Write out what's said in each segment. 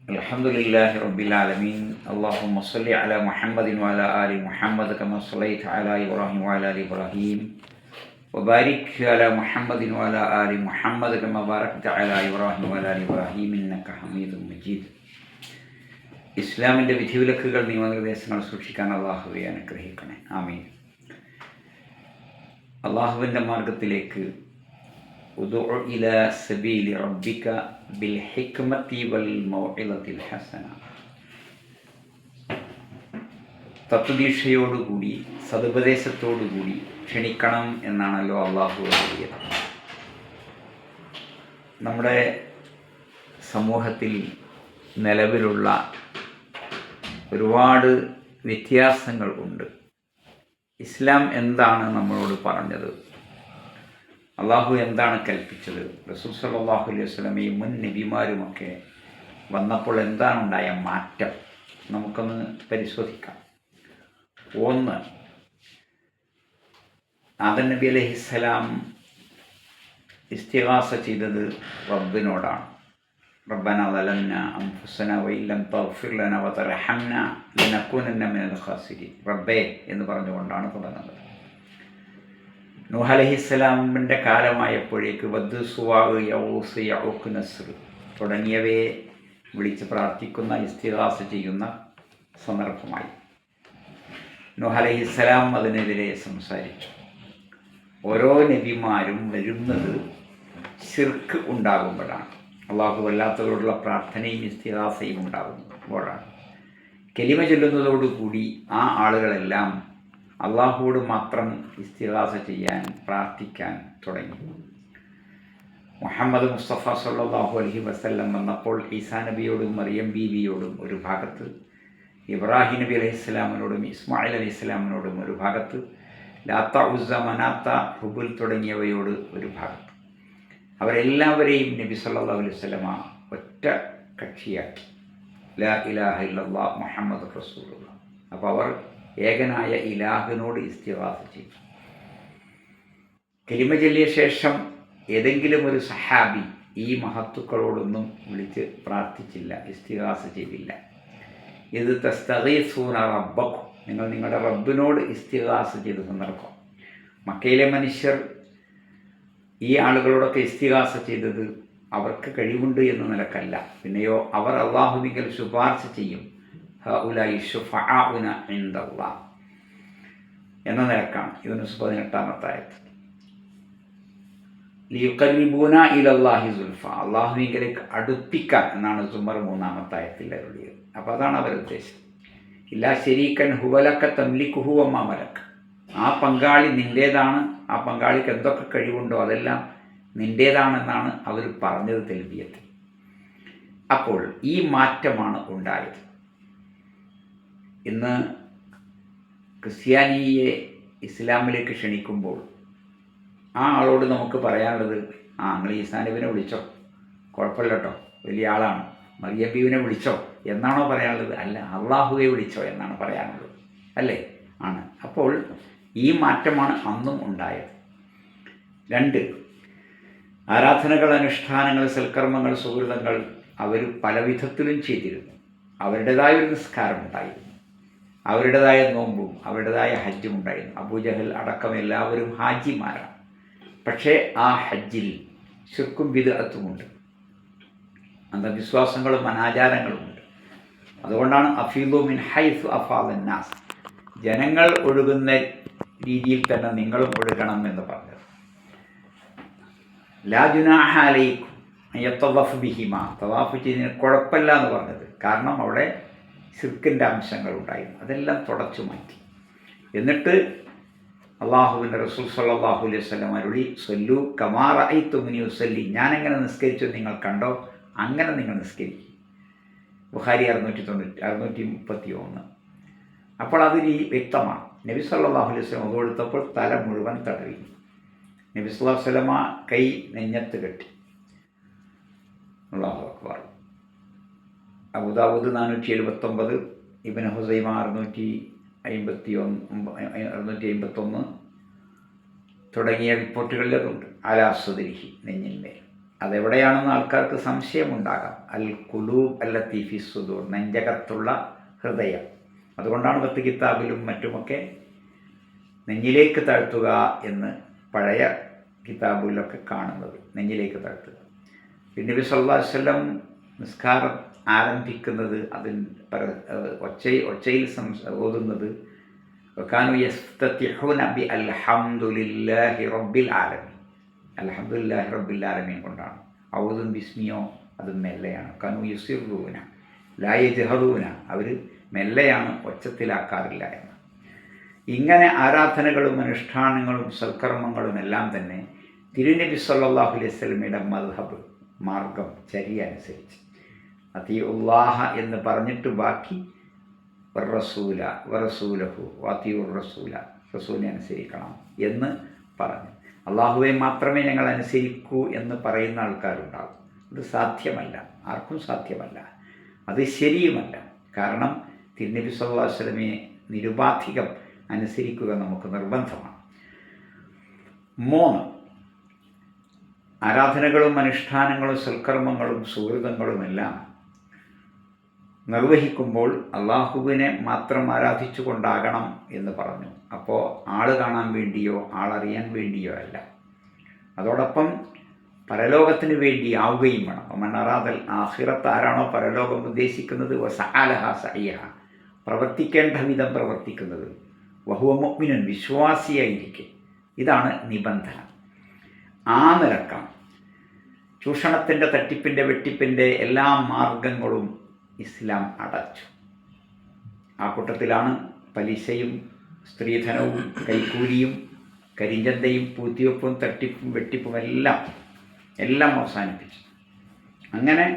Alhamdulillahi Rabbil Alameen. Allahumma salli ala Muhammadin wa ala ali Muhammad kama sallaita ala Ibrahim wa ala ali Ibrahim. Wa barik ala Muhammadin wa ala ali Muhammad kama barakta ala Ibrahim wa ala ali Ibrahim innaka Hamidum Majid. ഇസ്ലാമിൻ്റെ വിധിവിലക്കുകൾ നിയമനിർദ്ദേശങ്ങൾ സൂക്ഷിക്കാൻ അള്ളാഹുവെ അനുഗ്രഹിക്കണേ. ആമീൻ. അള്ളാഹുവിൻ്റെ മാർഗത്തിലേക്ക് ഉദുഉ ഇലാ സബീലി റബ്ബിക bill ഹിക്മത്തി വൽ മൗഇദത്തിൽ ഹസന, തത്വദീക്ഷയോടുകൂടി സതുപദേശത്തോടുകൂടി ക്ഷണിക്കണം എന്നാണല്ലോ അള്ളാഹു പറയുന്നത്. നമ്മുടെ സമൂഹത്തിൽ നിലവിലുള്ള ഒരുപാട് വ്യത്യാസങ്ങൾ ഉണ്ട്. ഇസ്ലാം എന്താണ് നമ്മളോട് പറഞ്ഞത്? അള്ളാഹു എന്താണ് കൽപ്പിച്ചത്? റസൂൽ സല്ലല്ലാഹു അലൈഹി വസല്ലമയും മുൻ നബിമാരുമൊക്കെ വന്നപ്പോൾ എന്താണ് ഉണ്ടായ മാറ്റം? നമുക്കൊന്ന് പരിശോധിക്കാം. ഒന്ന്, ആദം നബി അലൈഹിസ്സലാം ഇസ്തിഗാസ ചെയ്തത് റബ്ബിനോടാണ്. റബ്ബന ളലംന അൻഫുസന വഇല്ലം തഗ്ഫിർ ലനാ വതർഹംന ലനകൂനന്ന മിനൽ ഖാസിരീൻ. റബ്ബേ എന്ന് പറഞ്ഞുകൊണ്ടാണ് തുടങ്ങുന്നത്. നൂഹ് അലൈഹിസ്സലാമിൻ്റെ കാലമായപ്പോഴേക്ക് വദ്, സുവാഅ്, യഊസ്, യഊഖ്, നസ്ർ തുടങ്ങിയവയെ വിളിച്ച് പ്രാർത്ഥിക്കുന്ന ഇസ്തിഗാസ ചെയ്യുന്ന സന്ദർഭമായി. നൂഹ് അലൈഹിസ്സലാം അതിനെതിരെ സംസാരിച്ചു. ഓരോ നബിമാരും വരുന്നത് ശിർക്ക് ഉണ്ടാകുമ്പോഴാണ്, അള്ളാഹു അല്ലാത്തവരോടുള്ള പ്രാർത്ഥനയും ഇസ്തിഗാസയും ഉണ്ടാകുമ്പോഴാണ്. കലിമ ചൊല്ലുന്നതോടുകൂടി ആ ആളുകളെല്ലാം അള്ളാഹുവോട് മാത്രം ഇസ്തിഗാസ ചെയ്യാൻ, പ്രാർത്ഥിക്കാൻ തുടങ്ങി. മുഹമ്മദ് മുസ്തഫ സല്ലല്ലാഹു അലൈഹി വസല്ലം വന്നപ്പോൾ ഈസാ നബിയോടും മറിയം ബീവിയോടും ഒരു ഭാഗത്ത്, ഇബ്രാഹിം നബി അലൈഹിസ്സലാമിനോടും ഇസ്മായിൽ അലൈഹിസ്സലാമിനോടും ഒരു ഭാഗത്ത്, ലാത്ത, ഉസ്സ, മനാത്ത, ഹുബുൽ തുടങ്ങിയവയോട് ഒരു ഭാഗത്ത്, അവരെല്ലാവരെയും നബി സല്ലല്ലാഹു അലൈഹി വസല്ലമ ഒറ്റ കക്ഷിയാക്കി. ലാ ഇലാഹ ഇല്ലല്ലാഹ് മുഹമ്മദ് റസൂലുള്ളാഹ്. അപ്പോൾ അവർ ഏകനായ ഇലാഹിനോട് ഇസ്തിഗാസ ചെയ്തു. കലിമ ചൊല്ലിയ ശേഷം ഏതെങ്കിലും ഒരു സഹാബി ഈ മഹത്തുക്കളോടൊന്നും വിളിച്ച് പ്രാർത്ഥിച്ചില്ല, ഇസ്തിഗാസ ചെയ്തില്ല. ഇത് തസ്തഗീസൂന റബ്ബക്കും, നിങ്ങൾ നിങ്ങളുടെ റബ്ബിനോട് ഇസ്തിഗാസ ചെയ്ത സന്ദർഭം. മക്കയിലെ മനുഷ്യർ ഈ ആളുകളോടൊക്കെ ഇസ്തിഗാസ ചെയ്തത് അവർക്ക് കഴിവുണ്ട് എന്ന നിലക്കല്ല, പിന്നെയോ അവർ അള്ളാഹുവിങ്കൽ ശുപാർശ ചെയ്യും, ഹഉലായി ശുഫഅഉന ഇൻദല്ലാഹ് എന്ന നിലക്കാണ്. യൂനുസ് 18-ാമത്തെ ആയത്ത്. ലിയുഖർരിബൂന ഇലല്ലാഹി സുൽഫ, അള്ളാഹുവിങ്കലേക്ക് അടുപ്പിക്കാൻ എന്നാണ് സുമർ 3-ാമത്തെ ആയത്തിൽ അരുളിയത്. അപ്പോൾ അതാണ് അവർ ഉദ്ദേശം. ഇല്ലാ ശരീക്കൻ ഹുവലക്ക തംലിക്കുഹു വമാ മലക്, ആ പങ്കാളി നിൻ്റേതാണ്, ആ പങ്കാളിക്ക് എന്തൊക്കെ കഴിവുണ്ടോ അതെല്ലാം നിൻ്റേതാണെന്നാണ് അവർ പറഞ്ഞത് തെൽബിയത്തിൽ. അപ്പോൾ ഈ മാറ്റമാണ് ഉണ്ടായത്. ഇന്ന് ക്രിസ്ത്യാനിയെ ഇസ്ലാമിലേക്ക് ക്ഷണിക്കുമ്പോൾ ആ ആളോട് നമുക്ക് പറയാനുള്ളത്, നിങ്ങൾ ഈസാ നബിനെ വിളിച്ചോ, കുഴപ്പമില്ല കേട്ടോ, വലിയ ആളാണ്, മറിയം ബീവിനെ വിളിച്ചോ എന്നാണോ പറയാനുള്ളത്? അല്ല, അള്ളാഹുവെ വിളിച്ചോ എന്നാണ് പറയാനുള്ളത്, അല്ലേ? ആണ്. അപ്പോൾ ഈ മാറ്റമാണ് അന്നും ഉണ്ടായത്. 2, ആരാധനകൾ, അനുഷ്ഠാനങ്ങൾ, സൽക്കർമ്മങ്ങൾ, സുഹൃതങ്ങൾ അവർ പല വിധത്തിലും ചെയ്തിരുന്നു. അവരുടേതായ ഒരു നിസ്കാരം ഉണ്ടായിരുന്നു, അവരുടേതായ നോമ്പും അവരുടേതായ ഹജ്ജും ഉണ്ടായിരുന്നു. അബൂജഹൽ അടക്കം എല്ലാവരും ഹാജിമാരാണ്. പക്ഷേ ആ ഹജ്ജിൽ ശിർക്കും ബിദ്അത്തുമുണ്ട്, അന്ധവിശ്വാസങ്ങളും അനാചാരങ്ങളുമുണ്ട്. അതുകൊണ്ടാണ് അഫീദു മിൻ ഹൈസു അഫാദൻ നാസ്, ജനങ്ങൾ ഒഴുകുന്ന രീതിയിൽ തന്നെ നിങ്ങളും ഒഴുകണം എന്ന് പറഞ്ഞത്. ലാ ജുനാഹ അലൈക്കും യത്തവഫ് ബിഹിമ, തവാഫ് ചെയ്തതിന് കുഴപ്പമില്ല എന്ന് പറഞ്ഞത് കാരണം അവിടെ ശിർക്കിൻ്റെ അംശങ്ങൾ ഉണ്ടായിരുന്നു. അതെല്ലാം തുടച്ചു മാറ്റി. എന്നിട്ട് അള്ളാഹുവിൻ്റെ റസൂൽ സല്ലല്ലാഹു അലൈഹി വസല്ലം അരുളി, സല്ലു കമാ റഅയ്തുമുനി ഉസല്ലി, ഞാനെങ്ങനെ നിസ്കരിച്ചു നിങ്ങൾ കണ്ടോ അങ്ങനെ നിങ്ങൾ നിസ്കരിക്കും. ബുഖാരി 631. അപ്പോൾ അത് വ്യക്തമാണ്. നബി സല്ലല്ലാഹു അലൈഹി വസല്ലം അത് കൊടുത്തപ്പോൾ തല മുഴുവൻ തടവി. നബി സല്ലല്ലാഹു അലൈഹി വസല്ലമ കൈ നെഞ്ഞത്ത് കെട്ടി. അല്ലാഹു അക്ബർ. അബൂദാവൂദ് 479, ഇബ്നു ഹുസൈമ 651 തുടങ്ങിയ റിപ്പോർട്ടുകളിൽ അതുണ്ട്. അലാ സദരിഹി, നെഞ്ഞിന്മേൽ. അതെവിടെയാണെന്ന് ആൾക്കാർക്ക് സംശയമുണ്ടാകാം. അൽ ഖുലൂബ് അല്ലത്തി ഫി സുദൂർ, നെഞ്ചകത്തുള്ള ഹൃദയം. അതുകൊണ്ടാണ് 10 കിതാബിലും മറ്റുമൊക്കെ നെഞ്ഞിലേക്ക് താഴ്ത്തുക എന്ന് പഴയ കിതാബുകളിലൊക്കെ കാണുന്നത്. നെഞ്ഞിലേക്ക് താഴ്ത്തുക. പിന്നെ നബി സല്ലല്ലാഹു അലൈഹി വസല്ലം നിസ്കാരം ആരംഭിക്കുന്നത് അതിൽ ഒച്ചയിൽ ഓതുന്നത് വകാനു യസ്തതിഹൂന ബി അൽഹംദുലില്ലാഹി റബ്ബിൽ ആലമീൻ, അൽഹംദുലില്ലാഹി റബ്ബിൽ ആലമീൻ കൊണ്ടാണ്. ഔദും ബിസ്മിയോ അത് മെല്ലെയാണ്. കനു യുസിറൂന ലാ യജ്ഹറൂന, അവർ മെല്ലെയാണ്, ഒച്ചത്തിലാക്കാറില്ല എന്ന്. ഇങ്ങനെ ആരാധനകളും അനുഷ്ഠാനങ്ങളും സൽക്കർമ്മങ്ങളും എല്ലാം തന്നെ തിരുനബി സല്ലല്ലാഹു അലൈഹി വസല്ലമയുടെ മദ്ഹബ്, മാർഗം, ചര്യ അനുസരിച്ച് അത്തിയുല്ലാഹ എന്ന് പറഞ്ഞിട്ട് ബാക്കി വറസൂല വറസൂലഹു വാത്തിയുർ റസൂല, റസൂലിനെ അനുസരിക്കണം എന്ന് പറഞ്ഞു. അള്ളാഹുവെ മാത്രമേ ഞങ്ങൾ അനുസരിക്കൂ എന്ന് പറയുന്ന ആൾക്കാരുണ്ടാകും. അത് സാധ്യമല്ല, ആർക്കും സാധ്യമല്ല, അത് ശരിയുമല്ല. കാരണം തിരുനബി സല്ലല്ലാഹു അലൈഹി വസല്ലമയെ നിരുപാധികം അനുസരിക്കുക നമുക്ക് നിർബന്ധമാണ്. 3, ആരാധനകളും അനുഷ്ഠാനങ്ങളും സൽക്കർമ്മങ്ങളും സുഹൃതങ്ങളുമെല്ലാം നിർവഹിക്കുമ്പോൾ അള്ളാഹുവിനെ മാത്രം ആരാധിച്ചുകൊണ്ടാകണം എന്ന് പറഞ്ഞു. അപ്പോൾ ആൾ കാണാൻ വേണ്ടിയോ ആളറിയാൻ വേണ്ടിയോ അല്ല, അതോടൊപ്പം പരലോകത്തിന് വേണ്ടി ആവുകയും വേണം. മണ്ണറാദൽ ആഖിറത്ത്, ആരാണോ പരലോകം ഉദ്ദേശിക്കുന്നത്, വസഅലഹ സഅയഹ, പ്രവർത്തിക്കേണ്ട വിധം പ്രവർത്തിക്കുന്നത്, വഹുവ മുഅ്മിനുൻ, വിശ്വാസിയായിരിക്കെ. ഇതാണ് നിബന്ധന. ആ നിലക്കാണ് ചൂഷണത്തിൻ്റെ, തട്ടിപ്പിൻ്റെ, വെട്ടിപ്പിൻ്റെ എല്ലാ മാർഗങ്ങളും ഇസ്ലാം അടച്ചു. ആ കൂട്ടത്തിലാണ് പലിശയും സ്ത്രീധനവും കൈക്കൂലിയും കരിഞ്ചന്തയും പൂത്തിവെപ്പും തട്ടിപ്പും വെട്ടിപ്പും എല്ലാം അവസാനിപ്പിച്ചു. അങ്ങനെ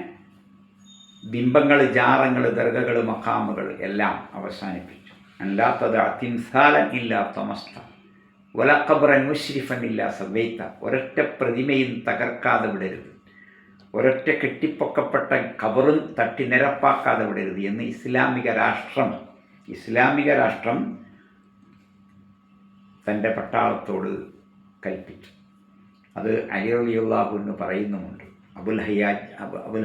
ബിംബങ്ങൾ, ജാറങ്ങൾ, ദർഗകൾ, മഖാമുകൾ എല്ലാം അവസാനിപ്പിച്ചു. അല്ലാത്തത് തിംസാലൻ ഇല്ലാത്ത മസ്ത വല ഖബ്റൻ മുശ്രിഫൻ ഇല്ല സവൈത്ത, ഒരൊറ്റ പ്രതിമയും തകർക്കാതെ വിടരുത്, ഒരൊറ്റ കെട്ടിപ്പൊക്കപ്പെട്ട ഖബറും തട്ടി നിരപ്പാക്കാതെ വിടരുത് എന്ന് ഇസ്ലാമിക രാഷ്ട്രം തൻ്റെ പട്ടാളത്തോട് കൽപ്പിച്ചു. അത് അലി റളിയല്ലാഹു അൻഹു പറയുന്നുമുണ്ട്. അബുൽ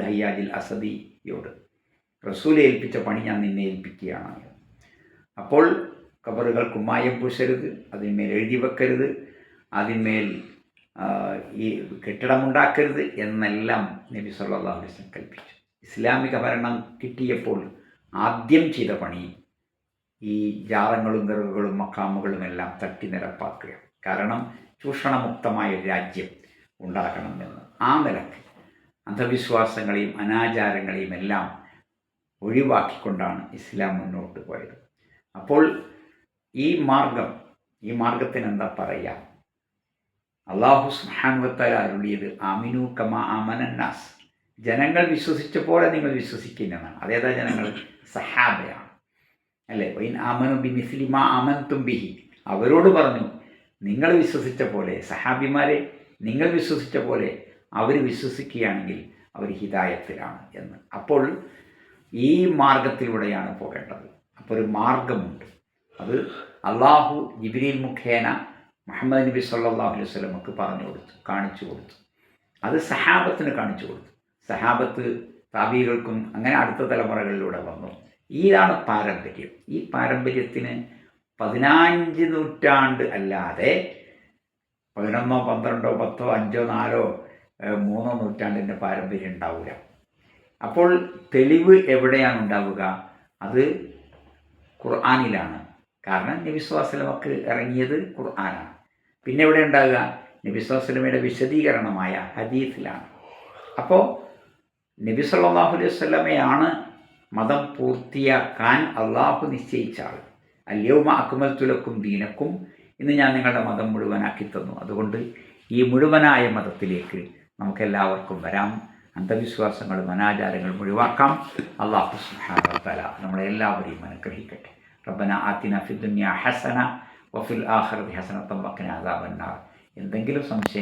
ഹയ്യാജിൽ അസദിയോട്, റസൂൽ ഏൽപ്പിച്ച പണി ഞാൻ നിന്നെ ഏൽപ്പിക്കുകയാണ്. അപ്പോൾ ഖബറുകൾ കുമ്മായം പൂശരുത്, അതിന്മേൽ എഴുതി വെക്കരുത്, അതിന്മേൽ ഈ കെട്ടിടമുണ്ടാക്കരുത് എന്നെല്ലാം നബി സല്ലല്ലാഹു അലൈഹി വസല്ലം കൽപ്പിച്ചു. ഇസ്ലാമിക ഭരണം കിട്ടിയപ്പോൾ ആദ്യം ചെയ്ത പണി ഈ ജാറങ്ങളും ദർഗകളും മക്കാമുകളും എല്ലാം തട്ടി നിരപ്പാക്കുക. കാരണം ചൂഷണമുക്തമായ ഒരു രാജ്യം ഉണ്ടാക്കണമെന്ന്. ആ നിലക്ക് അന്ധവിശ്വാസങ്ങളെയും അനാചാരങ്ങളെയും എല്ലാം ഒഴിവാക്കിക്കൊണ്ടാണ് ഇസ്ലാം മുന്നോട്ട് പോയത്. അപ്പോൾ ഈ മാർഗത്തിന് എന്താ പറയുക? അല്ലാഹു സുബ്ഹാനഹു വ തആല അരുളിയത് ആമിനു കമാ ആമനന്നാസ്, ജനങ്ങൾ വിശ്വസിച്ച പോലെ നിങ്ങൾ വിശ്വസിക്കുന്നതാണ്. അതേതാ ജനങ്ങൾ? സഹാബയാണ്, അല്ലേ? വൈൻ ആമനു ബിമിസ്ലി മാ ആമൻതും ബിഹി, അവരോട് പറഞ്ഞു നിങ്ങൾ വിശ്വസിച്ച പോലെ, സഹാബിമാരെ നിങ്ങൾ വിശ്വസിച്ച പോലെ അവർ വിശ്വസിക്കുകയാണെങ്കിൽ അവർ ഹിദായത്തിലാണ് എന്ന്. അപ്പോൾ ഈ മാർഗത്തിലൂടെയാണ് പോകേണ്ടത്. അപ്പോൾ ഒരു മാർഗമുണ്ട്. അത് അള്ളാഹു ജിബ്രീൽ മുഖേന മുഹമ്മദ് നബി സല്ലല്ലാഹു അലൈഹി വസല്ലമക്ക് കാണിച്ചു കൊടുത്തു. അത് സഹാബത്തിന് കാണിച്ചു കൊടുത്തു. സഹാബത്ത് താബീകൾക്കും അങ്ങനെ അടുത്ത തലമുറകളിലൂടെ വന്നു. ഇതാണ് പാരമ്പര്യം. ഈ പാരമ്പര്യത്തിന് 15 നൂറ്റാണ്ട് അല്ലാതെ 11, 12, 10, 5, 4, 3 നൂറ്റാണ്ടിൻ്റെ പാരമ്പര്യം ഉണ്ടാവില്ല. അപ്പോൾ തെളിവ് എവിടെയാണ് ഉണ്ടാവുക? അത് ഖുർആനിലാണ്. കാരണം നബി സ്വല്ലല്ലാഹു അലൈഹി വസല്ലമക്ക് ഇറങ്ങിയത് ഖുർആനാണ്. പിന്നെ എവിടെ ഉണ്ടാവുക? നബി സ്വല്ലല്ലാഹു അലൈഹി വസല്ലമയുടെ വിശദീകരണമായ ഹദീസിലാണ്. അപ്പോൾ നബി സല്ലല്ലാഹു അലൈഹി വസല്ലമയാണ് മതം പൂർത്തിയാക്കാൻ അള്ളാഹു നിശ്ചയിച്ച ആൾ. അൽയൗമ അക്മൽതു ലക്കും ദീനക്കും, ഇന്ന് ഞാൻ നിങ്ങളുടെ മതം മുഴുവനാക്കി തന്നു. അതുകൊണ്ട് ഈ മുഴുവനായ മതത്തിലേക്ക് നമുക്കെല്ലാവർക്കും വരാം. അന്ധവിശ്വാസങ്ങളും അനാചാരങ്ങളും ഒഴിവാക്കാം. അല്ലാഹു സുബ്ഹാനഹു വ തആല നമ്മളെല്ലാവരെയും അനുഗ്രഹിക്കട്ടെ. റബ്ബന ആതിന ഫിദ്ദുനിയ ഹസന വഫിൽ ആഖിറതി ഹസനത്തൻ വഖിനാ അദാബന്നാർ. എന്തെങ്കിലും സംശയം